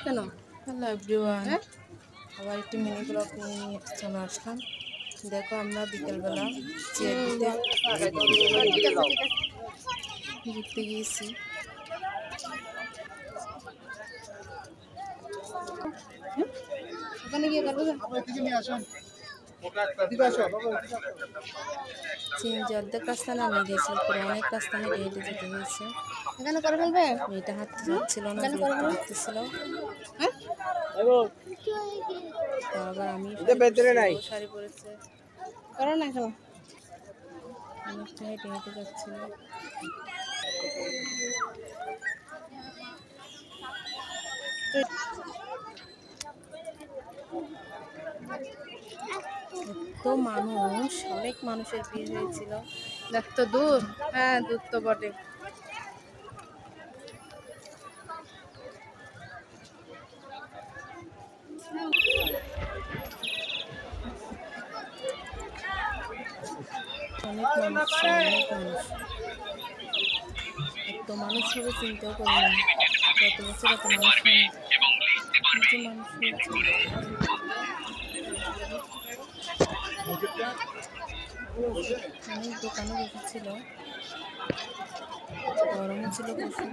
কেন? Hello everyone, আবার একটি মিনি ব্লগ নিয়ে চলে আসলাম। দেখো আমরা বিকেলবেলা ঘুরতে গিয়েছি। ওখানে গিয়ে করবো অর্ধেক রাস্তা নামিয়ে দিয়েছিল, পরে অনেক রাস্তা হেঁটে হেঁটে যেতে হয়েছে। এখানে করে ফেলবে। মেয়েটা হাঁটতে যাচ্ছিল না, হাঁটতেছিল। তো আবার আমি শাড়ি পরেছে, করো না এখন। অনেকটা হেঁটে হেঁটে যাচ্ছিল। এত মানুষ, অনেক মানুষের ভিড় হয়েছিল। দেখ তো দূর, হ্যাঁ দূর তো বটে। অনেক মানুষ, অনেক মানুষ, এত মানুষ হবে চিন্তাও করিনি। গত বছর এত মানুষ হয়নি, মানুষ হয়েছে। অনেক দোকানও বসেছিল, গরমও ছিল প্রচুর।